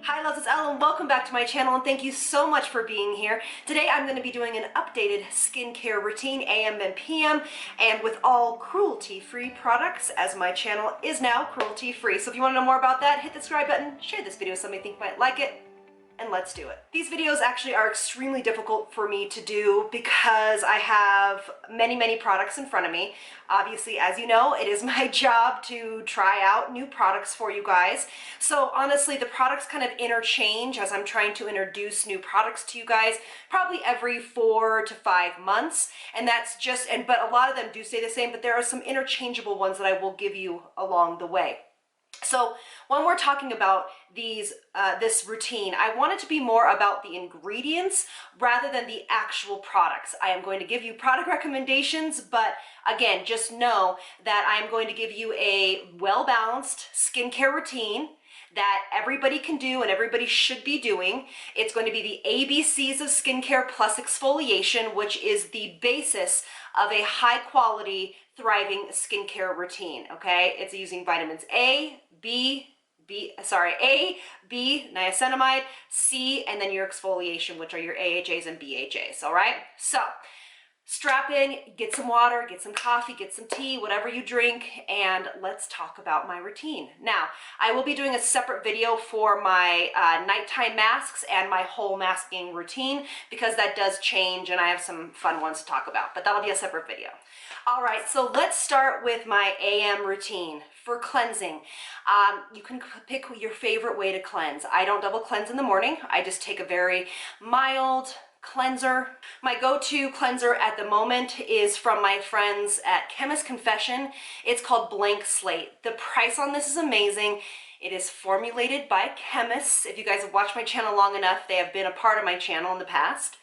Hi loves, it's Elle and welcome back to my channel and thank you so much for being here. Today I'm going to be doing an updated skincare routine, AM and PM, and with all cruelty-free products, as my channel is now cruelty-free. So if you want to know more about that, hit the subscribe button, share this video with somebody you think might like it, and let's do it. These videos actually are extremely difficult for me to do because I have many products in front of me. Obviously, as you know, it is my job to try out new products for you guys. So honestly, the products kind of interchange as I'm trying to introduce new products to you guys, probably every 4 to 5 months. And that's just, but a lot of them do stay the same, but there are some interchangeable ones that I will give you along the way. So when we're talking about this routine, I want it to be more about the ingredients rather than the actual products. I am going to give you product recommendations, but again, just know that I am going to give you a well-balanced skincare routine that everybody can do and everybody should be doing. It's going to be the ABCs of skincare plus exfoliation, which is the basis of a high quality, thriving skincare routine, okay? It's using vitamins A, B, niacinamide, C, and then your exfoliation, which are your AHAs and BHAs, all right? So strap in, get some water, get some coffee, get some tea, whatever you drink, and let's talk about my routine. Now, I will be doing a separate video for my nighttime masks and my whole masking routine because that does change and I have some fun ones to talk about, but that'll be a separate video. All right, so let's start with my AM routine for cleansing. You can pick your favorite way to cleanse. I don't double cleanse in the morning. I just take a very mild cleanser. My go-to cleanser at the moment is from my friends at Chemist Confession. It's called Blank Slate. The price on this is amazing. It is formulated by chemists. If you guys have watched my channel long enough, they have been a part of my channel in the past.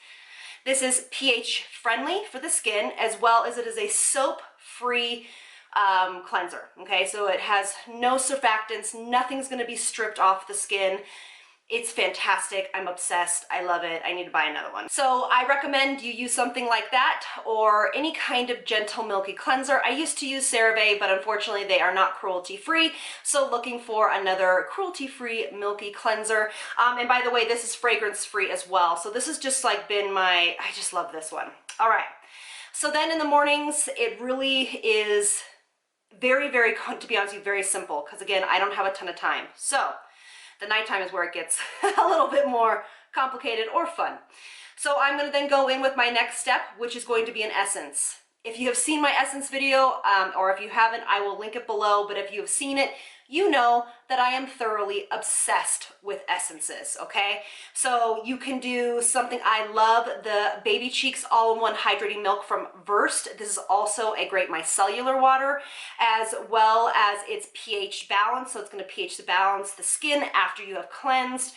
This is pH friendly for the skin, as well as it is a soap-free cleanser, okay? So it has no surfactants, nothing's gonna be stripped off the skin. It's fantastic. I'm obsessed. I love it. I need to buy another one. So I recommend you use something like that or any kind of gentle milky cleanser. I used to use CeraVe, but unfortunately they are not cruelty-free. So looking for another cruelty-free milky cleanser. And by the way, this is fragrance-free as well. So this has just like been I just love this one. All right. So then in the mornings, it really is very, to be honest with you, very simple. Because again, I don't have a ton of time. So the nighttime is where it gets a little bit more complicated or fun. So I'm going to then go in with my next step, which is going to be an essence. If you have seen my essence video, or if you haven't, I will link it below, but if you have seen it, you know that I am thoroughly obsessed with essences, okay? So you can do something, I love the Baby Cheeks All-in-One Hydrating Milk from Versed. This is also a great micellar water, as well as its pH balance. So it's gonna pH balance the skin after you have cleansed.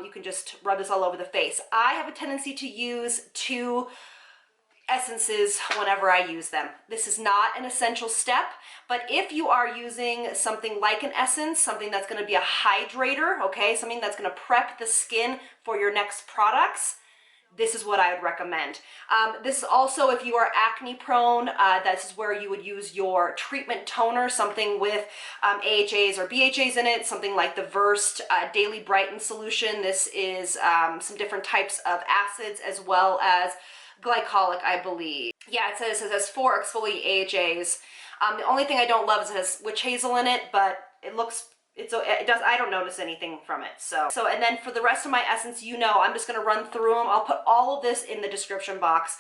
You can just rub this all over the face. I have a tendency to use 2 essences whenever I use them. This is not an essential step, but if you are using something like an essence, something that's going to be a hydrator, okay, something that's going to prep the skin for your next products, this is what I would recommend. This is also, if you are acne prone, this is where you would use your treatment toner, something with AHAs or BHAs in it, something like the Versed Daily Brighten Solution. This is some different types of acids as well as glycolic, I believe. Yeah, it has 4 exfoliate AHAs. The only thing I don't love is it has witch hazel in it, but it does, I don't notice anything from it. So, and then for the rest of my essence, you know, I'm just going to run through them. I'll put all of this in the description box.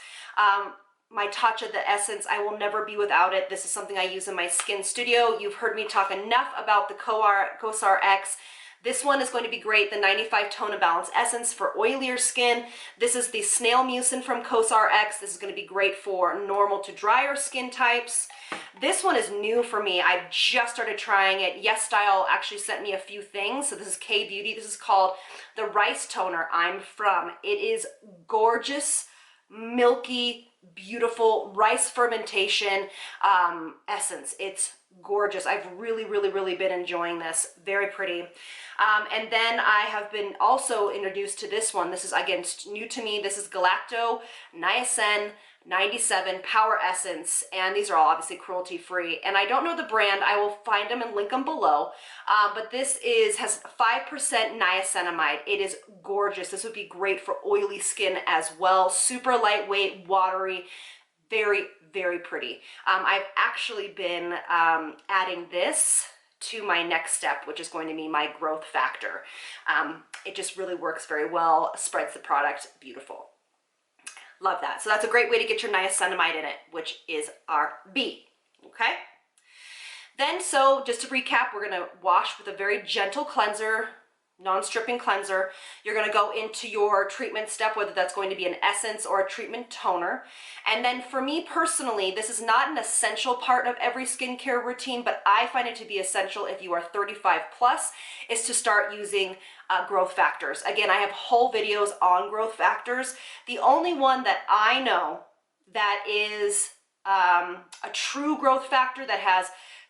My Tatcha, the essence, I will never be without it. This is something I use in my skin studio. You've heard me talk enough about the COSAR X. This one is going to be great, the 95 Tone and Balance Essence for oilier skin. This is the Snail Mucin from COSAR X. This is going to be great for normal to drier skin types. This one is new for me. I've just started trying it. Yes Style actually sent me a few things. So this is K-Beauty. This is called the Rice Toner I'm From. It is gorgeous, milky, beautiful rice fermentation essence. It's gorgeous. I've really been enjoying this. Very pretty. And then I have been also introduced to this one. This is, again, new to me. This is Galacto Niacin 97 Power Essence, and these are all obviously cruelty free. And I don't know the brand. I will find them and link them below. But this has 5% niacinamide. It is gorgeous. This would be great for oily skin as well. Super lightweight, watery, very, very pretty. I've actually been adding this to my next step, which is going to be my growth factor. It just really works very well, spreads the product beautiful. Love that. So that's a great way to get your niacinamide in it, which is our B, okay? Then, so just to recap, we're gonna wash with a very gentle cleanser, non-stripping cleanser. You're gonna go into your treatment step, whether that's going to be an essence or a treatment toner. And then for me personally, this is not an essential part of every skincare routine, but I find it to be essential if you are 35 plus, is to start using growth factors. Again, I have whole videos on growth factors. The only one that I know that is a true growth factor that has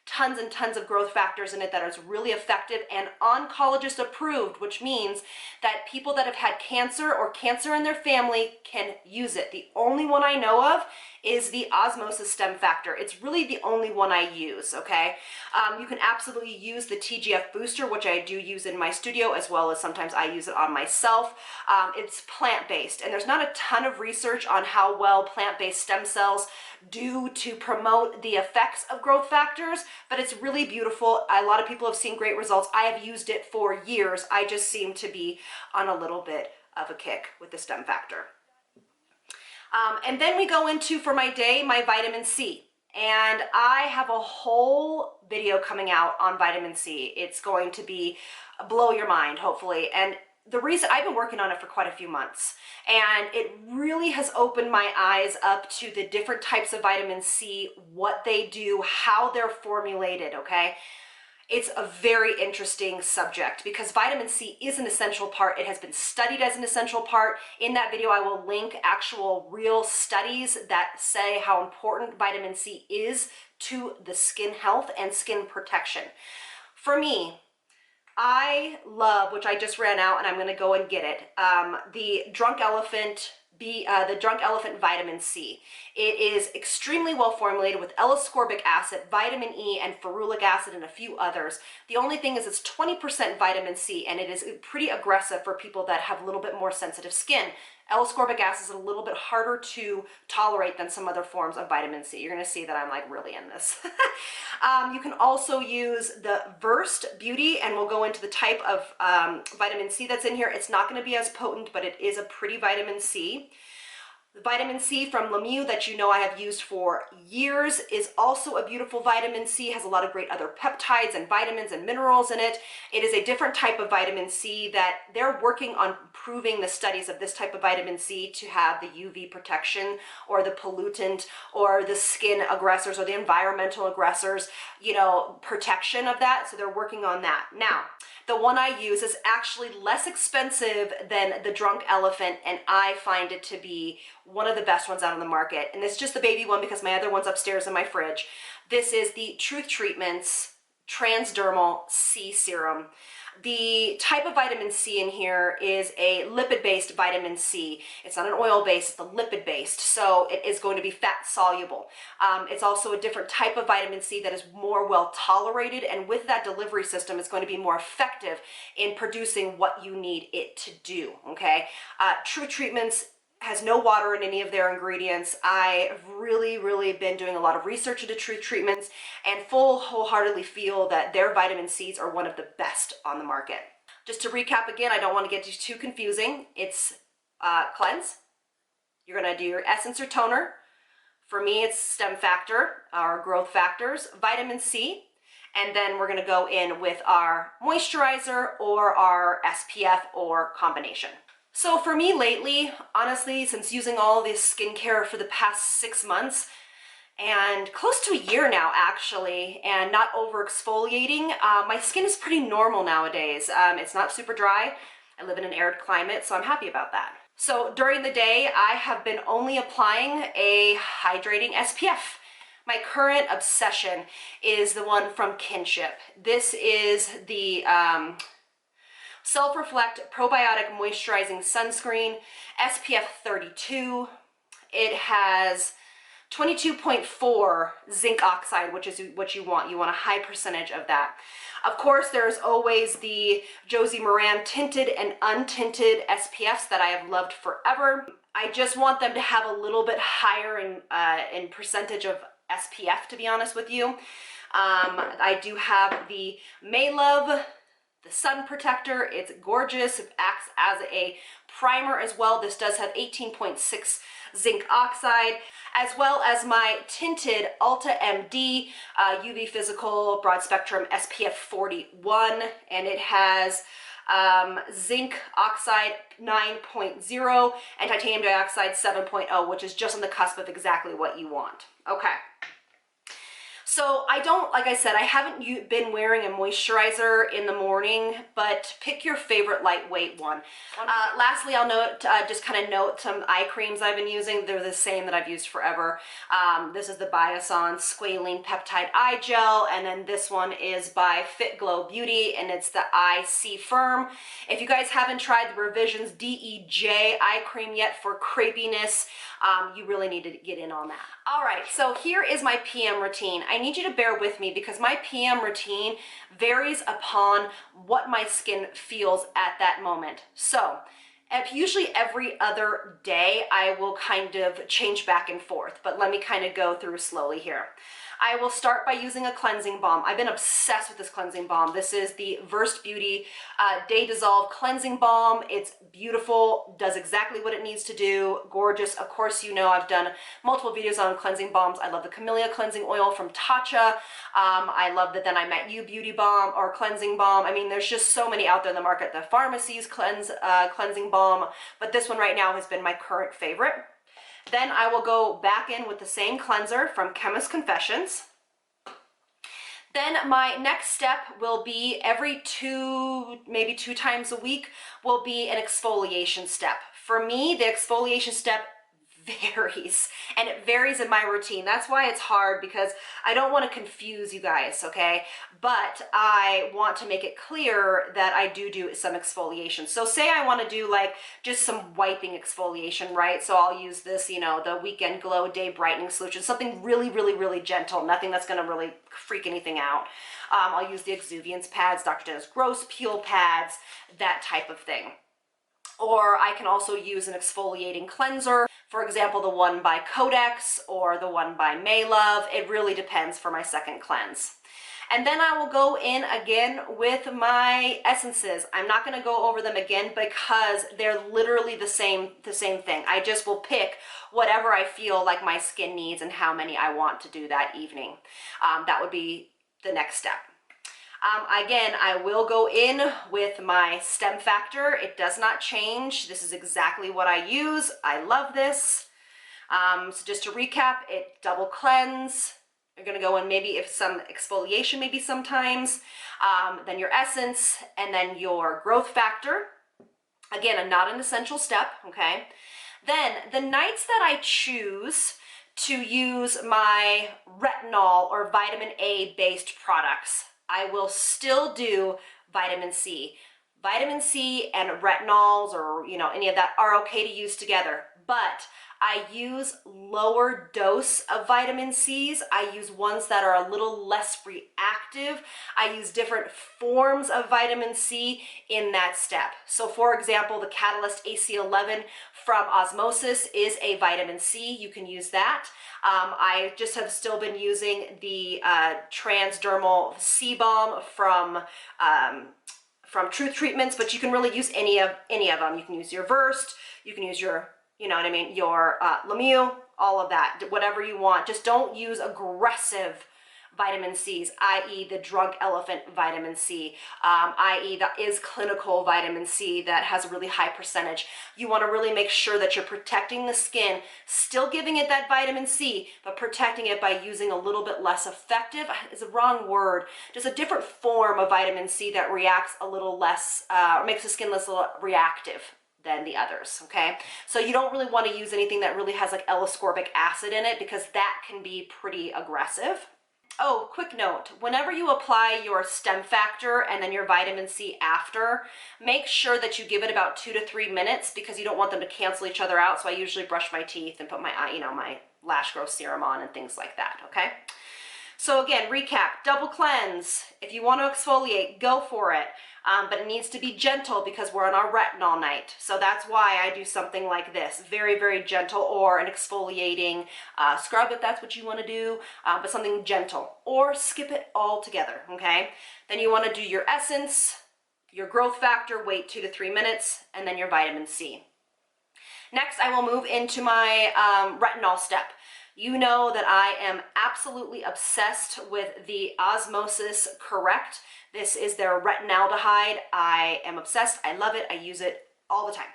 tons and tons of growth factors in it that is really effective and oncologist approved, which means that people that have had cancer or cancer in their family can use it. The only one I know of is the Osmosis Stem Factor. It's really the only one I use, okay? You can absolutely use the TGF Booster, which I do use in my studio, as well as sometimes I use it on myself. It's plant-based, and there's not a ton of research on how well plant-based stem cells do to promote the effects of growth factors, but it's really beautiful. A lot of people have seen great results. I have used it for years. I just seem to be on a little bit of a kick with the Stem Factor. And then we go into, for my day, my vitamin C. And I have a whole video coming out on vitamin C. It's going to be blow your mind, hopefully. And the reason I've been working on it for quite a few months, and it really has opened my eyes up to the different types of vitamin C, what they do, how they're formulated, okay? It's a very interesting subject because vitamin C is an essential part. It has been studied as an essential part. In that video, I will link actual real studies that say how important vitamin C is to the skin health and skin protection. For me, I love, which I just ran out and I'm gonna go and get it, the Drunk Elephant vitamin C. It is extremely well formulated with L-ascorbic acid, vitamin E, and ferulic acid, and a few others. The only thing is it's 20% vitamin C, and it is pretty aggressive for people that have a little bit more sensitive skin. L-ascorbic acid is a little bit harder to tolerate than some other forms of vitamin C. You're gonna see that I'm like really in this. You can also use the Versed Beauty, and we'll go into the type of vitamin C that's in here. It's not gonna be as potent, but it is a pretty vitamin C. The vitamin C from Lemieux that you know I have used for years is also a beautiful vitamin C, has a lot of great other peptides and vitamins and minerals in it. It is a different type of vitamin C that they're working on proving the studies of this type of vitamin C to have the UV protection or the pollutant or the skin aggressors or the environmental aggressors, you know, protection of that. So they're working on that. Now, the one I use is actually less expensive than the Drunk Elephant, and I find it to be one of the best ones out on the market. And this is just the baby one because my other one's upstairs in my fridge. This is the Truth Treatments Transdermal C Serum. The type of vitamin C in here is a lipid-based vitamin C. It's not an oil-based, it's a lipid-based, so it is going to be fat-soluble. It's also a different type of vitamin C that is more well-tolerated, and with that delivery system, it's going to be more effective in producing what you need it to do, okay? True Treatments has no water in any of their ingredients. I've really been doing a lot of research into Truth Treatments and wholeheartedly feel that their vitamin C's are one of the best on the market. Just to recap again, I don't want to get too confusing. It's cleanse. You're gonna do your essence or toner. For me, it's Stem Factor, our growth factors, vitamin C, and then we're gonna go in with our moisturizer or our SPF or combination. So for me lately, honestly, since using all this skincare for the past 6 months, and close to a year now actually, and not over exfoliating, my skin is pretty normal nowadays. It's not super dry. I live in an arid climate, so I'm happy about that. So during the day, I have been only applying a hydrating SPF. My current obsession is the one from Kinship. This is the Self-Reflect Probiotic Moisturizing Sunscreen, SPF 32. it has 22.4 zinc oxide, which is what you want. You want a high percentage of that. Of course, there's always the Josie Moran tinted and untinted SPFs that I have loved forever. I just want them to have a little bit higher in percentage of SPF, to be honest with you. I do have the Maylove, the sun protector. It's gorgeous. It acts as a primer as well. This does have 18.6 zinc oxide, as well as my tinted Ulta MD UV Physical Broad Spectrum SPF 41, and it has zinc oxide 9.0 and titanium dioxide 7.0, which is just on the cusp of exactly what you want. Okay. So I don't, like I said, I haven't been wearing a moisturizer in the morning, but pick your favorite lightweight one. Lastly, I'll note, just kind of note some eye creams I've been using. They're the same that I've used forever. This is the Biossance Squalene Peptide Eye Gel, and then this one is by Fit Glow Beauty, and it's the Eye C Firm. If you guys haven't tried the Revisions DEJ eye cream yet for crepiness, you really need to get in on that. All right, so here is my PM routine. I need you to bear with me because my PM routine varies upon what my skin feels at that moment. So usually every other day I will kind of change back and forth, but let me kind of go through slowly here. I will start by using a cleansing balm. I've been obsessed with this cleansing balm. This is the Versed Beauty Day Dissolve Cleansing Balm. It's beautiful, does exactly what it needs to do, gorgeous. Of course, you know I've done multiple videos on cleansing balms. I love the Camellia Cleansing Oil from Tatcha. I love the Then I Met You Beauty Balm or Cleansing Balm. I mean, there's just so many out there in the market. The Pharmacy's Cleansing Balm, but this one right now has been my current favorite. Then I will go back in with the same cleanser from Chemist Confessions. Then my next step will be maybe two times a week will be an exfoliation step. For me, the exfoliation step varies, and it varies in my routine. That's why it's hard, because I don't want to confuse you guys, okay? But I want to make it clear that I do some exfoliation. So say I want to do like just some wiping exfoliation, right? So I'll use this, you know, the Weekend Glow Day Brightening Solution, something really, really, really gentle, nothing that's going to really freak anything out. I'll use the Exuviance pads, Dr. Dennis Gross peel pads, that type of thing. Or I can also use an exfoliating cleanser, for example, the one by Codex or the one by Maylove. It really depends for my second cleanse. And then I will go in again with my essences. I'm not going to go over them again because they're literally the same thing. I just will pick whatever I feel like my skin needs and how many I want to do that evening. That would be the next step. Again, I will go in with my Stem Factor. It does not change. This is exactly what I use. I love this. So just to recap, it double cleanse. You're going to go in maybe if some exfoliation maybe sometimes, then your essence, and then your growth factor. Again, not an essential step, okay? Then the nights that I choose to use my retinol or vitamin A based products, I will still do vitamin C. Vitamin C and retinols, or you know, any of that are okay to use together, but I use lower dose of vitamin C's. I use ones that are a little less reactive. I use different forms of vitamin C in that step. So for example, the Catalyst AC11 from Osmosis is a vitamin C. You can use that. I just have still been using the transdermal C-Balm from Truth Treatments, but you can really use any of them. You can use your Versed, you can use your, you know what I mean, your Lemieux, all of that, whatever you want. Just don't use aggressive vitamin C's, i.e. the Drunk Elephant vitamin C, i.e. the Is Clinical vitamin C that has a really high percentage. You want to really make sure that you're protecting the skin, still giving it that vitamin C, but protecting it by using a little bit less effective, is a wrong word, just a different form of vitamin C that reacts a little less, or makes the skin less reactive than the others, okay? So you don't really want to use anything that really has like L-ascorbic acid in it, because that can be pretty aggressive. Oh, quick note, whenever you apply your stem factor and then your vitamin C after, make sure that you give it about 2 to 3 minutes because you don't want them to cancel each other out. So I usually brush my teeth and put my, my lash growth serum on and things like that, okay? So again, recap, double cleanse. If you want to exfoliate, go for it. But it needs to be gentle because we're on our retinol night. So that's why I do something like this, very, very gentle, or an exfoliating scrub if that's what you want to do, but something gentle, or skip it all together, okay? Then you want to do your essence, your growth factor, wait 2 to 3 minutes, and then your vitamin C. Next, I will move into my retinol step. You know that I am absolutely obsessed with the Osmosis Correct. This is their retinaldehyde. I am obsessed. I love it. I use it all the time.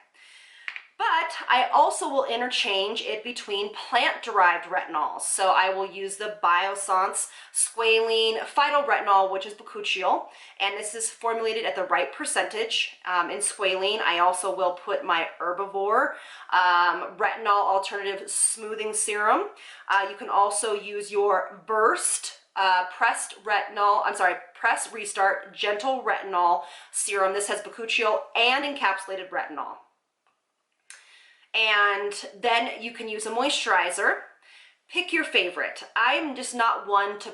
But I also will interchange it between plant-derived retinols. So I will use the Biossance Squalene Phytoretinol, which is bakuchiol, and this is formulated at the right percentage. In squalene, I also will put my Herbivore Retinol Alternative Smoothing Serum. You can also use your Burst Pressed Restart Gentle Retinol Serum. This has bakuchiol and encapsulated retinol. And then you can use a moisturizer. Pick your favorite. I'm just not one to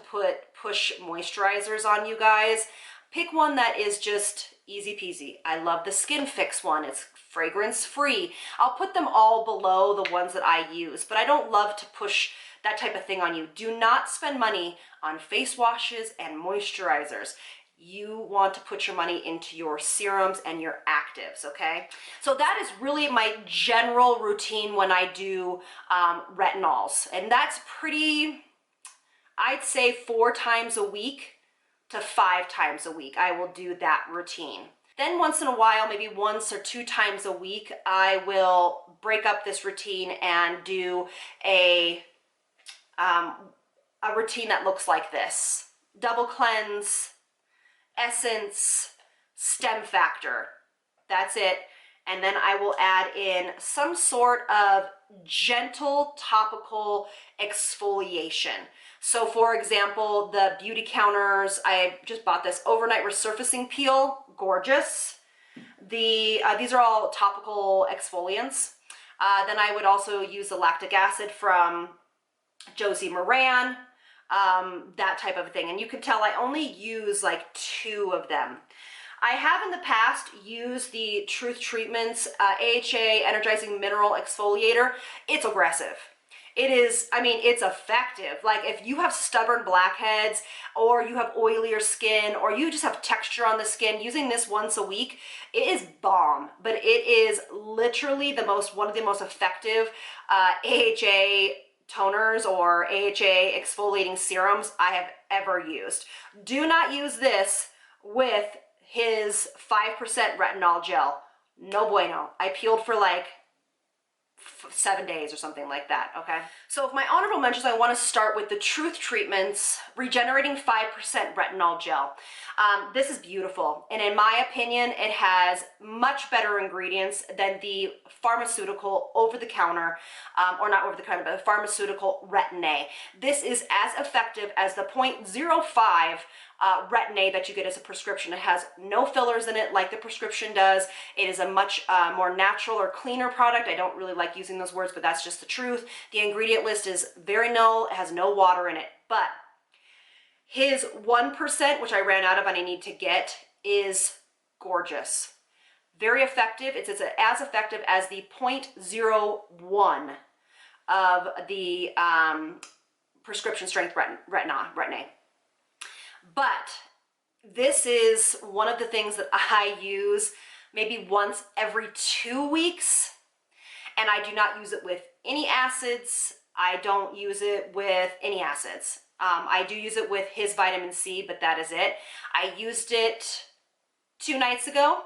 push moisturizers on you guys. Pick one that is just easy peasy. I love the Skin Fix one. It's fragrance free. I'll put them all below the ones that I use, but I don't love to push that type of thing on you. Do not spend money on face washes and moisturizers. You want to put your money into your serums and your actives, okay? So that is really my general routine when I do retinols. And that's pretty, I'd say 4 times a week to 5 times a week, I will do that routine. Then once in a while, maybe once or 2 times a week, I will break up this routine and do a routine that looks like this. Double cleanse, essence, stem factor. That's it. And then I will add in some sort of gentle topical exfoliation. So for example, the Beauty Counters, I just bought this overnight resurfacing peel, gorgeous. These are all topical exfoliants. Then I would also use the lactic acid from Josie Moran, that type of thing. And you can tell I only use like 2 of them. I have in the past used the Truth Treatments AHA Energizing Mineral Exfoliator. It's aggressive. It is, I mean, it's effective. Like if you have stubborn blackheads or you have oilier skin or you just have texture on the skin, using this once a week, it is bomb. But it is literally one of the most effective AHA toners or AHA exfoliating serums I have ever used. Do not use this with his 5% retinol gel. No bueno. I peeled for like 7 days or something like that, okay? So if my honorable mentions, I want to start with the Truth Treatments Regenerating 5% Retinol Gel. This is beautiful, and in my opinion, it has much better ingredients than the pharmaceutical over-the-counter, or not over-the-counter, but the pharmaceutical Retin-A. This is as effective as the 0.05 Retin-A that you get as a prescription. It has no fillers in it like the prescription does. It is a much more natural or cleaner product. I don't really like using those words, but that's just the truth. The ingredient list is very null. It has no water in it. But his 1%, which I ran out of and I need to get, is gorgeous. Very effective. It's as effective as the 0.01 of the prescription strength Retin-A. But this is one of the things that I use maybe once every 2 weeks, and I do not use it with any acids. I don't use it with any acids. I do use it with his vitamin C, but that is it. I used it 2 nights ago,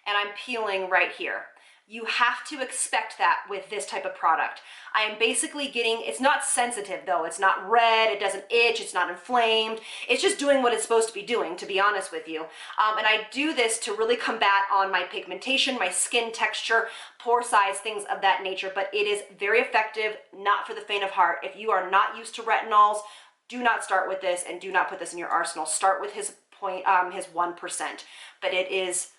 and I'm peeling right here. You have to expect that with this type of product. I am basically getting, it's not sensitive though. It's not red, it doesn't itch, it's not inflamed. It's just doing what it's supposed to be doing, to be honest with you. And I do this to really combat on my pigmentation, my skin texture, pore size, things of that nature. But it is very effective, not for the faint of heart. If you are not used to retinols, do not start with this and do not put this in your arsenal. Start with his 1%, but it is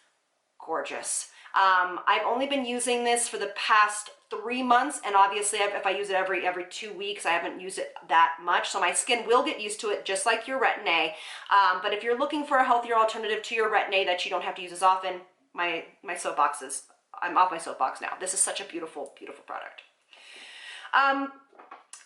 gorgeous. I've only been using this for the past 3 months, and obviously if I use it every 2 weeks, I haven't used it that much, so my skin will get used to it just like your Retin-A. But if you're looking for a healthier alternative to your Retin-A that you don't have to use as often, my soapbox is, I'm off my soapbox now. This is such a beautiful, beautiful product.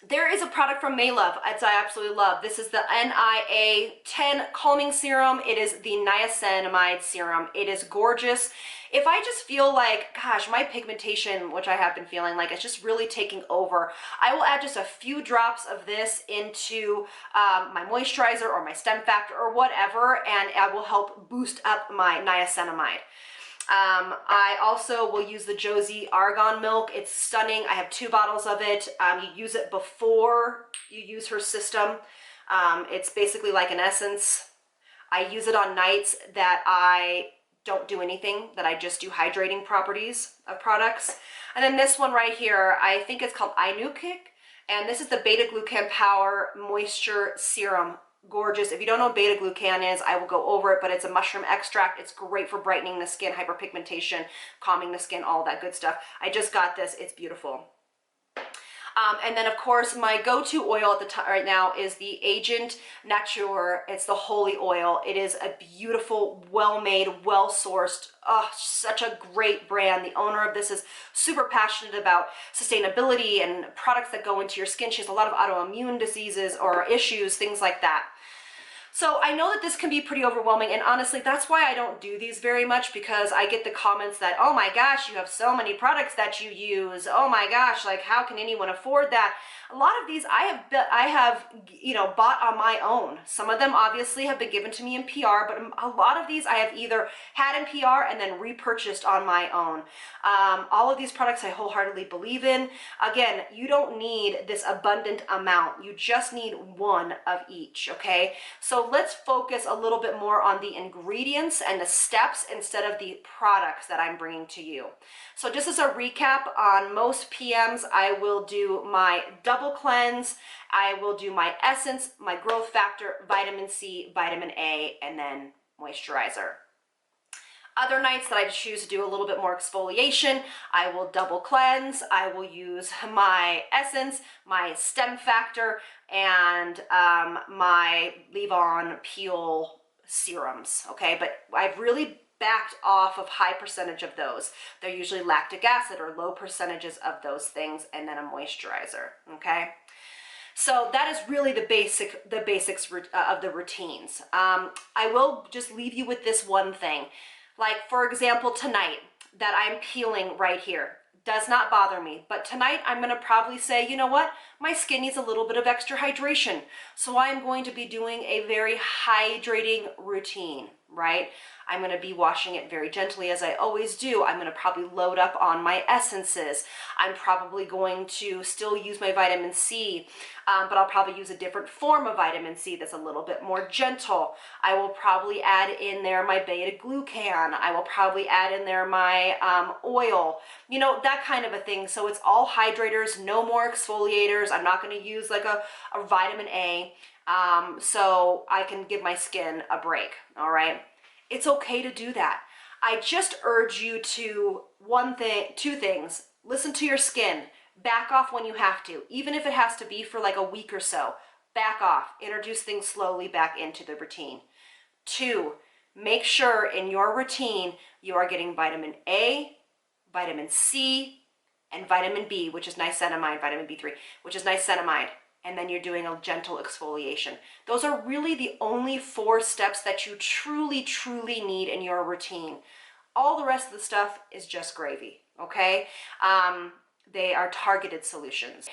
There is a product from Maylove that I absolutely love. This is the NIA 10 Calming Serum. It is the niacinamide serum. It is gorgeous. If I just feel like, gosh, my pigmentation, which I have been feeling like, it's just really taking over, I will add just a few drops of this into my moisturizer or my stem factor or whatever, and I will help boost up my niacinamide. I also will use the Josie Argan Milk. It's stunning. I have 2 bottles of it. You use it before you use her system. It's basically like an essence. I use it on nights that I don't do anything, that I just do hydrating properties of products. And then this one right here, I think it's called Kick, and this is the Beta Glucan Power Moisture Serum. Gorgeous. If you don't know what beta glucan is, I will go over it, but it's a mushroom extract. It's great for brightening the skin, hyperpigmentation, calming the skin, all that good stuff. I just got this. It's beautiful. And then of course my go-to oil at the time right now is the Agent Nature. It's the holy oil. It is a beautiful, well-made, well-sourced, such a great brand. The owner of this is super passionate about sustainability and products that go into your skin. She has a lot of autoimmune diseases or issues, things like that. So I know that this can be pretty overwhelming, and honestly, that's why I don't do these very much, because I get the comments that, oh my gosh, you have so many products that you use. Oh my gosh, like how can anyone afford that? A lot of these I have bought on my own. Some of them obviously have been given to me in PR, but a lot of these I have either had in PR and then repurchased on my own. All of these products I wholeheartedly believe in. Again, you don't need this abundant amount. You just need one of each, okay? So let's focus a little bit more on the ingredients and the steps instead of the products that I'm bringing to you. So just as a recap, on most PMs, I will do my double cleanse, I will do my essence, my growth factor, vitamin C, vitamin A, and then moisturizer. Other nights that I choose to do a little bit more exfoliation, I will double cleanse, I will use my essence, my stem factor, and my leave-on peel serums, okay? But I've really backed off of high percentage of those. They're usually lactic acid or low percentages of those things, and then a moisturizer, okay? So that is really the basics of the routines. I will just leave you with this one thing. Like, for example, tonight, that I'm peeling right here does not bother me, but tonight I'm going to probably say, you know what, my skin needs a little bit of extra hydration, so I'm going to be doing a very hydrating routine, right? I'm going to be washing it very gently, as I always do. I'm going to probably load up on my essences. I'm probably going to still use my vitamin C, but I'll probably use a different form of vitamin C that's a little bit more gentle. I will probably add in there my beta glucan. I will probably add in there my oil, you know, that kind of a thing. So it's all hydrators, no more exfoliators. I'm not going to use like a vitamin A, so I can give my skin a break, all right? It's okay to do that. I just urge you to two things. Listen to your skin. Back off when you have to, even if it has to be for like a week or so. Back off. Introduce things slowly back into the routine. 2, make sure in your routine you are getting vitamin A, vitamin C, and vitamin B, which is niacinamide, vitamin B3, which is niacinamide. And then you're doing a gentle exfoliation. Those are really the only 4 steps that you truly, truly need in your routine. All the rest of the stuff is just gravy, okay? They are targeted solutions.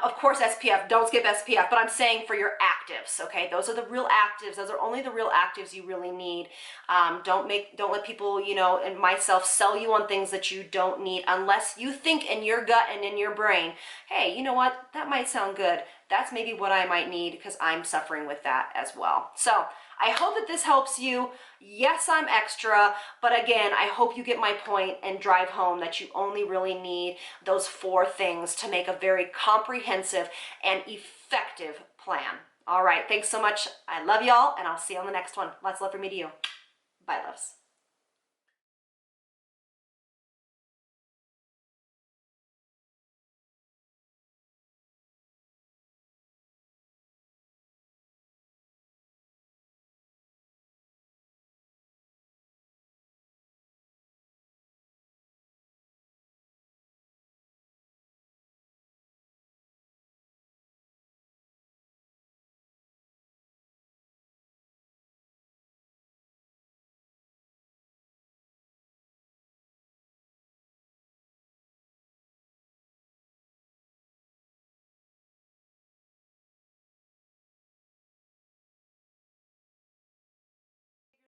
Of course, SPF, don't skip SPF, but I'm saying for your actives, okay? Those are the real actives. Those are only the real actives you really need. Don't let people, you know, and myself sell you on things that you don't need, unless you think in your gut and in your brain, hey, you know what? That might sound good. That's maybe what I might need, because I'm suffering with that as well. So I hope that this helps you. Yes, I'm extra, but again, I hope you get my point and drive home that you only really need those 4 things to make a very comprehensive and effective plan. All right, thanks so much. I love y'all, and I'll see you on the next one. Lots of love from me to you. Bye, loves.